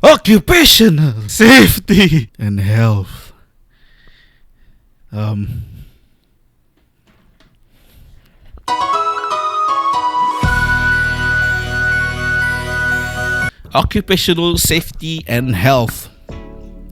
occupational safety and health. Occupational safety and health.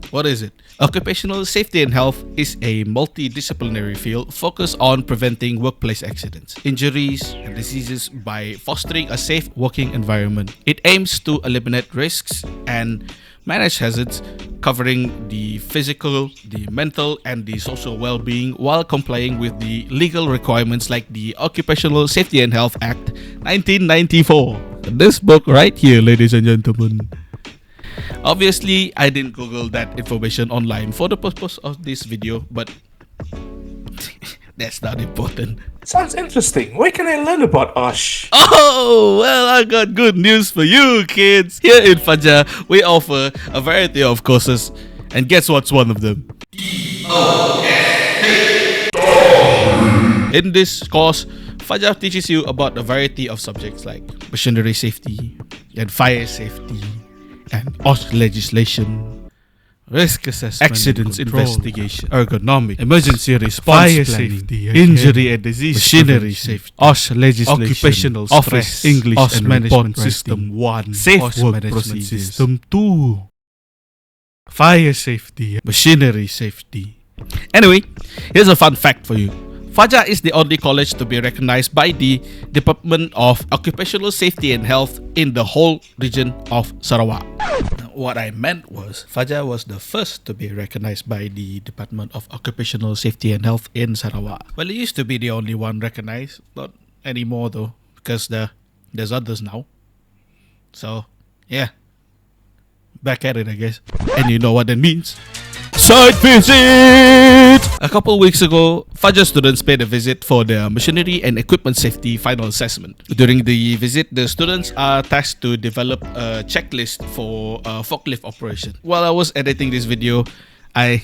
What is it? Occupational safety and health is a multidisciplinary field focused on preventing workplace accidents, injuries, and diseases by fostering a safe working environment. It aims to eliminate risks and manage hazards, covering the physical, the mental, and the social well-being while complying with the legal requirements like the Occupational Safety and Health Act 1994. This book right here, ladies and gentlemen. Obviously, I didn't Google that information online for the purpose of this video, but that's not important. Sounds interesting. Where can I learn about OSH? Oh, well, I got good news for you, kids. Here in Fajar, we offer a variety of courses, and guess what's one of them? In this course, Fajar teaches you about a variety of subjects like machinery safety and fire safety and OSH legislation, risk assessment, accidents investigation, ergonomic, emergency response, fire safety, injury and disease, machinery safety, OSH legislation, occupational office, English OSH and management system 1, safe OSH work management system 2, fire safety, machinery safety. Anyway, here's a fun fact for you. Fajar is the only college to be recognized by the Department of Occupational Safety and Health in the whole region of Sarawak. What I meant was, Fajar was the first to be recognized by the Department of Occupational Safety and Health in Sarawak. Well, it used to be the only one recognized, not anymore though, because there's others now. So, yeah, back at it, I guess. And you know what that means. Site visit! A couple weeks ago, Fajar students paid a visit for their machinery and equipment safety final assessment. During the visit, the students are tasked to develop a checklist for a forklift operation. While I was editing this video, I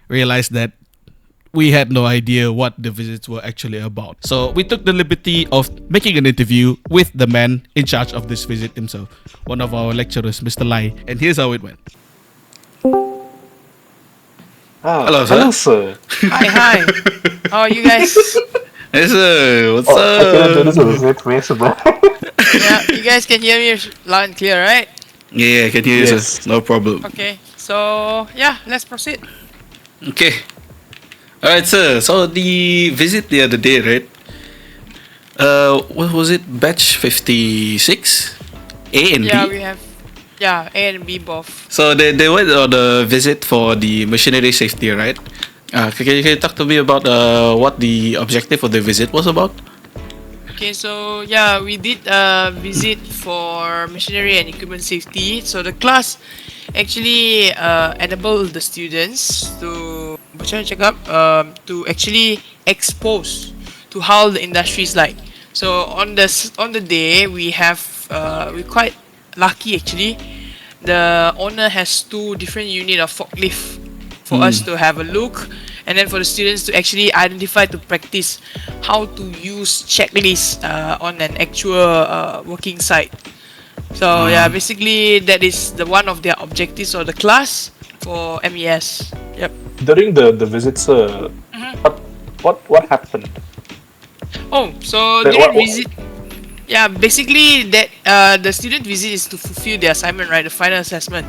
realized that we had no idea what the visits were actually about. So we took the liberty of making an interview with the man in charge of this visit himself, one of our lecturers, Mr. Lai, and here's how it went. Hello, sir. Hello, sir. Hi. How are you guys? Hey, sir. What's I up? cannot do this with it, Yeah, you guys can hear me loud and clear, right? Yeah, I can hear you, Yes. sir. No problem. Okay, so yeah, let's proceed. Okay. Alright, sir. So the visit the other day, right? What was it? Batch 56? A and Yeah, B? we have A and B both. So they went on a visit for the machinery safety, right? Can you talk to me about what the objective of the visit was about? Okay, so yeah, we did a visit for machinery and equipment safety. So the class actually enabled the students to to actually expose to how the industry is like. So on the day we quite lucky actually. The owner has 2 different units of forklift for us to have a look, and then for the students to actually identify, to practice how to use checklists on an actual working site. So yeah, basically that is one of their objectives of the class for MES. Yep. During the visit, sir, what happened? Oh, so That- during what- visit, yeah, basically that the student visit is to fulfill their assignment, right? The final assessment.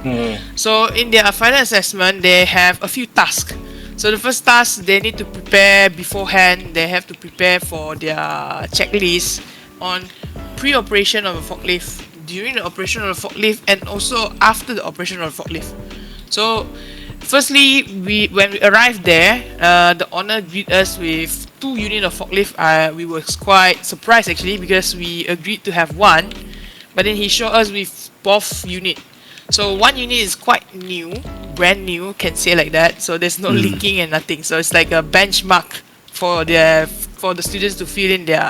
So in their final assessment, they have a few tasks. So the first task, they need to prepare beforehand. They have to prepare for their checklist on pre-operation of a forklift, during the operation of a forklift, and also after the operation of a forklift. So firstly, when we arrived there, the owner greeted us with 2 units of forklift. We were quite surprised actually, because we agreed to have 1, but then he showed us with both units. So 1 unit is quite new, brand new, can say like that. So there's no leaking and nothing. So it's like a benchmark for the students to fill in their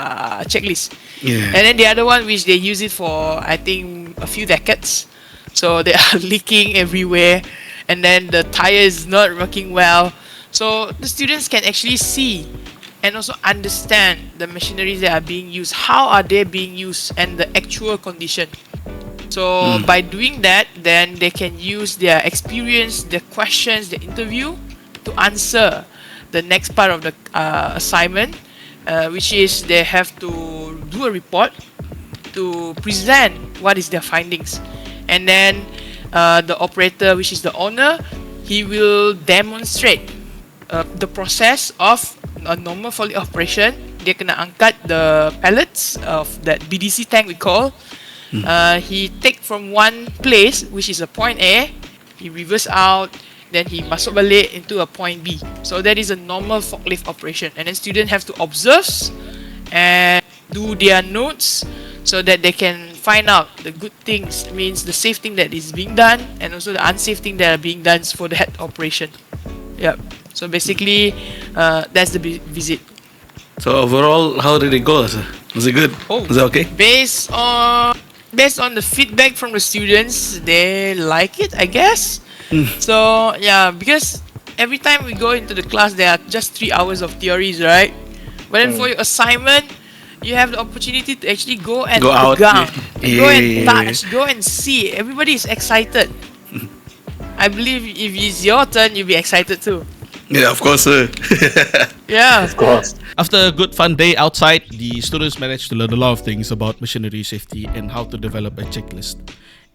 checklist. Yeah. And then the other one, which they use it for, I think, a few decades. So they are leaking everywhere, and then the tire is not working well. So the students can actually see and also understand the machineries that are being used, how are they being used, and the actual condition. So by doing that, then they can use their experience, their questions, the interview to answer the next part of the assignment, which is they have to do a report to present what is their findings, and then the operator, which is the owner, he will demonstrate the process of a normal foley operation. Dia kena angkat the pellets of that BDC tank we call. He take from one place, which is a point A, he reverse out, then he masuk balik into a point B. So that is a normal forklift operation, and then students have to observe and do their notes so that they can find out the good things, means the safe thing that is being done, and also the unsafe thing that are being done for the head operation. Yeah. So basically, that's the visit. So overall, how did it go, sir? Was it good? Oh, Was it okay? Based on the feedback from the students, they like it, I guess. So yeah, because every time we go into the class, there are just 3 hours of theories, right? But then for your assignment, you have the opportunity to actually go and Go out, pegang, yeah. go and Yeah. touch, go and see. Everybody is excited. I believe if it's your turn, you'll be excited too. Yeah, of course, sir. Yeah. Of course. After a good fun day outside, the students managed to learn a lot of things about machinery safety and how to develop a checklist.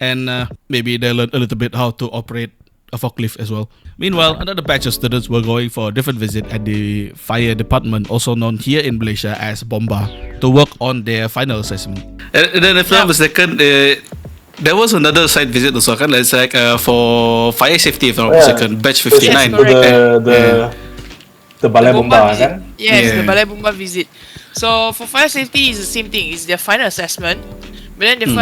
And maybe they learned a little bit how to operate a forklift as well. Meanwhile, another batch of students were going for a different visit at the fire department, also known here in Malaysia as Bomba, to work on their final assessment. And then if I'm not mistaken, there was another site visit also, kan? It's like for fire safety, if I'm not mistaken, batch 59. Yes, correct. The Balai Bomba, visit. kan? Yes, Yeah. the Balai Bomba visit. So for fire safety, is the same thing. It's their final assessment. But then the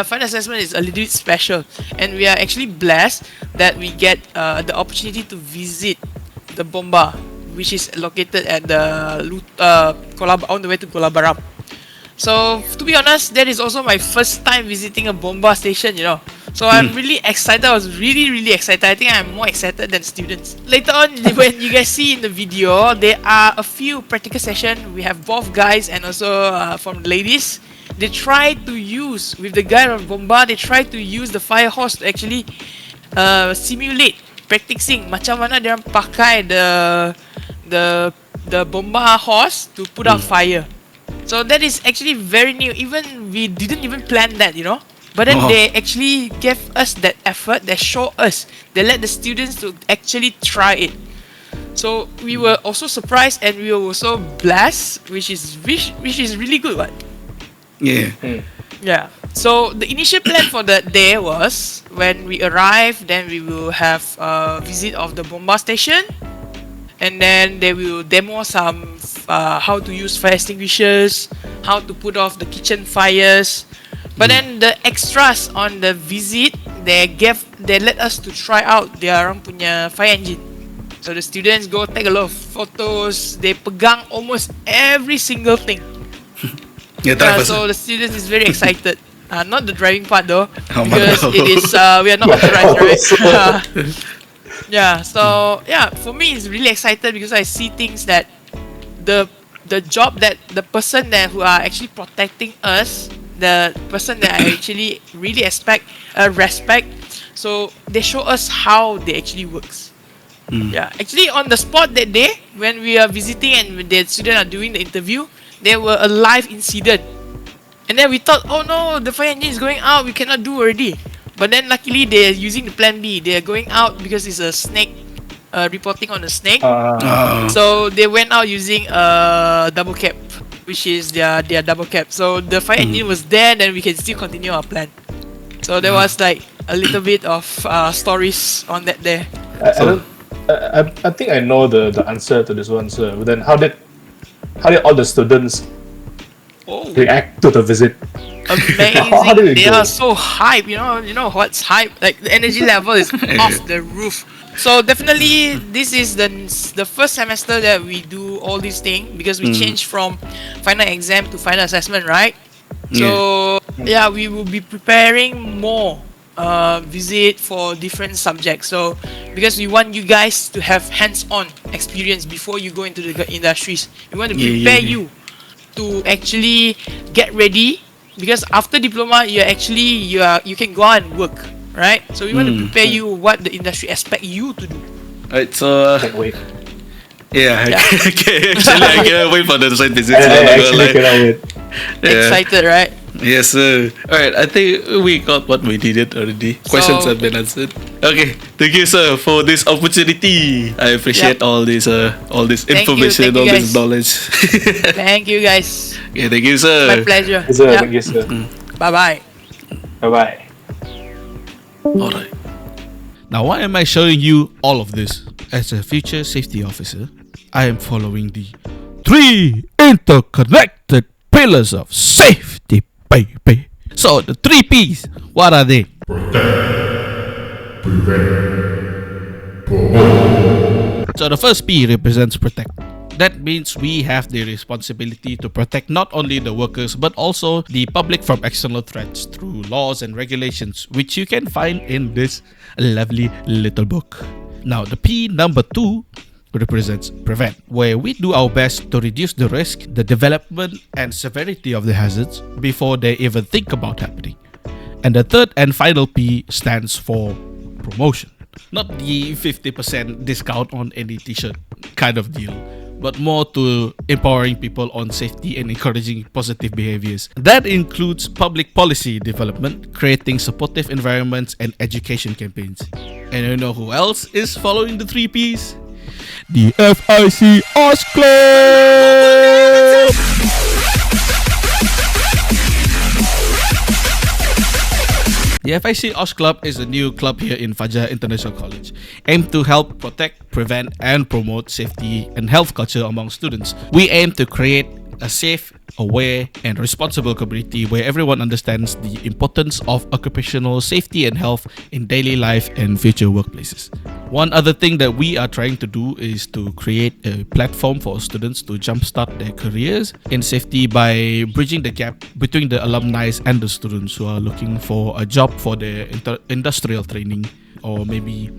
final assessment is a little bit special, and we are actually blessed that we get the opportunity to visit the Bomba, which is located at the on the way to Kuala Baram. So to be honest, that is also my first time visiting a Bomba station, you know. So I'm really excited. I was really excited. I think I'm more excited than students. Later on, when you guys see in the video, there are a few practical sessions. We have both guys and also from ladies. They try to use, with the guy of Bomba, they try to use the fire hose to actually simulate practicing macam mana dia orang pakai the Bomba hose to put out fire. So that is actually very new. Even we didn't even plan that, you know. But then they actually gave us that effort. They show us. They let the students to actually try it. So we were also surprised and we were also blessed, which is really good, right? Yeah. Yeah. So the initial plan for that day was when we arrive, then we will have a visit of the Bomba station, and then they will demo some how to use fire extinguishers, how to put off the kitchen fires. But then the extras on the visit, they let us to try out their orang punya fire engine. So the students go take a lot of photos. They pegang almost every single thing. So the students is very excited. Not the driving part though, because it is we are not authorized, right? Yeah. So yeah, for me it's really excited because I see things that the job that the person that who are actually protecting us, the person that I actually really respect. So they show us how they actually works. Yeah, actually on the spot that day when we are visiting and when the students are doing the interview, there were a live incident, and then we thought, oh no, the fire engine is going out, we cannot do already. But then luckily they are using the plan B. They are going out because it's a snake, reporting on a snake. So they went out using a double cap, which is their double cap. So the fire engine was there, then we can still continue our plan. So there was like a little bit of stories on that day. I think I know the answer to this one, sir. But then how did all the students react to the visit? Amazing. They are so hype, you know what's hype? Like the energy level is off the roof. So definitely this is the first semester that we do all these things because we changed from final exam to final assessment, right? So yeah, we will be preparing more visit for different subjects. So because we want you guys to have hands-on experience before you go into the industries, we want to prepare you to actually get ready because after diploma you can go out and work, right? So we want to prepare you what the industry expect you to do. Right, so Can't wait. yeah, Yeah. okay, actually I cannot wait for the site visits. I actually cannot wait. Yeah. Excited, right? Yes, sir. Alright, I think we got what we needed already. Questions have been answered. Okay, thank you, sir, for this opportunity. I appreciate all this information, thank you, all this guys. knowledge. Thank you guys. Okay, thank you, sir. My pleasure. Yes, sir. Yep. Thank you, sir. Bye bye. Bye bye. Alright. Now, why am I showing you all of this? As a future safety officer, I am following the 3 interconnected pillars of safety, baby. So, the 3 P's, what are they? So, the first P represents protect. That means we have the responsibility to protect not only the workers but also the public from external threats through laws and regulations, which you can find in this lovely little book. Now, the P number 2 represents prevent, where we do our best to reduce the risk, the development and severity of the hazards before they even think about happening. And the third and final P stands for promotion. Not the 50% discount on any t-shirt kind of deal, but more to empowering people on safety and encouraging positive behaviors. That includes public policy development, creating supportive environments, and education campaigns. And you know who else is following the 3 Ps? The FIC OSH Club! The FIC OSH Club is a new club here in Fajar International College, aimed to help protect, prevent, and promote safety and health culture among students. We aim to create a safe, aware, and responsible community where everyone understands the importance of occupational safety and health in daily life and future workplaces. One other thing that we are trying to do is to create a platform for students to jumpstart their careers in safety by bridging the gap between the alumni and the students who are looking for a job for their industrial training, or maybe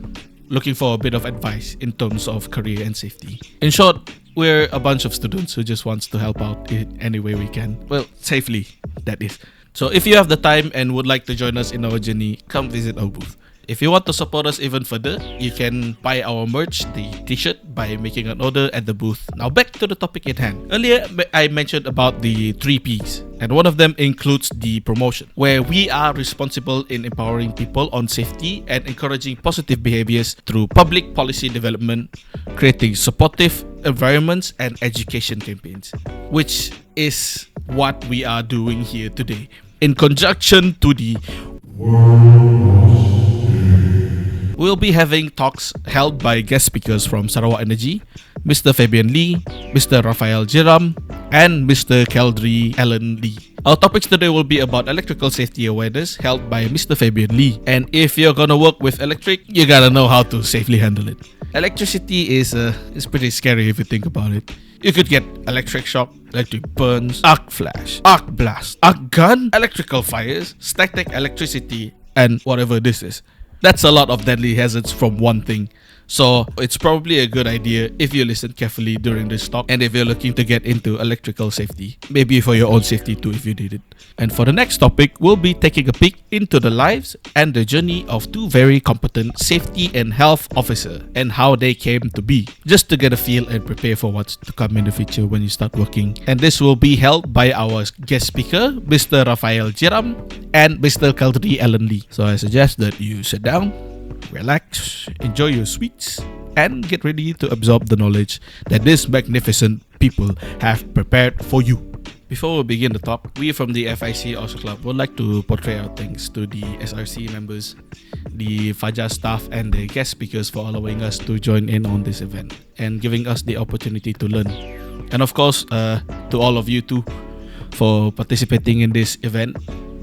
looking for a bit of advice in terms of career and safety. In short, we're a bunch of students who just wants to help out in any way we can. Well, safely, that is. So if you have the time and would like to join us in our journey, come visit our booth. If you want to support us even further, you can buy our merch, the t-shirt, by making an order at the booth. Now back to the topic at hand. Earlier, I mentioned about the 3 Ps, and one of them includes the promotion, where we are responsible in empowering people on safety and encouraging positive behaviors through public policy development, creating supportive environments and education campaigns, which is what we are doing here today. In conjunction to the we'll be having talks held by guest speakers from Sarawak Energy, Mr. Fabian Lee, Mr. Raphael Jeram, and Mr. Keldry Allen Lee. Our topics today will be about electrical safety awareness held by Mr. Fabian Lee. And if you're gonna work with electric, you gotta know how to safely handle it. Electricity is pretty scary if you think about it. You could get electric shock, electric burns, arc flash, arc blast, arc gun, electrical fires, static electricity, and whatever this is. That's a lot of deadly hazards from one thing. So it's probably a good idea if you listen carefully during this talk, and if you're looking to get into electrical safety, maybe for your own safety too if you need it. And for the next topic, we'll be taking a peek into the lives and the journey of 2 very competent safety and health officers and how they came to be, just to get a feel and prepare for what's to come in the future when you start working. And this will be held by our guest speaker, Mr. Raphael Jeram and Mr. Keldry Allen Lee. So I suggest that you sit down, relax, enjoy your sweets, and get ready to absorb the knowledge that these magnificent people have prepared for you. Before we begin the talk, we from the FIC OSH Club would like to portray our thanks to the SRC members, the Fajar staff, and the guest speakers for allowing us to join in on this event and giving us the opportunity to learn. And of course, to all of you too for participating in this event,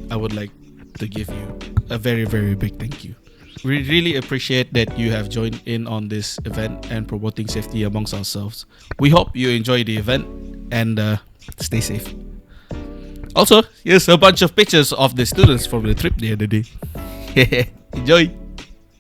I would like to give you a very, very big thank you. We really appreciate that you have joined in on this event and promoting safety amongst ourselves. We hope you enjoy the event and stay safe. Also, here's a bunch of pictures of the students from the trip the other day. Enjoy!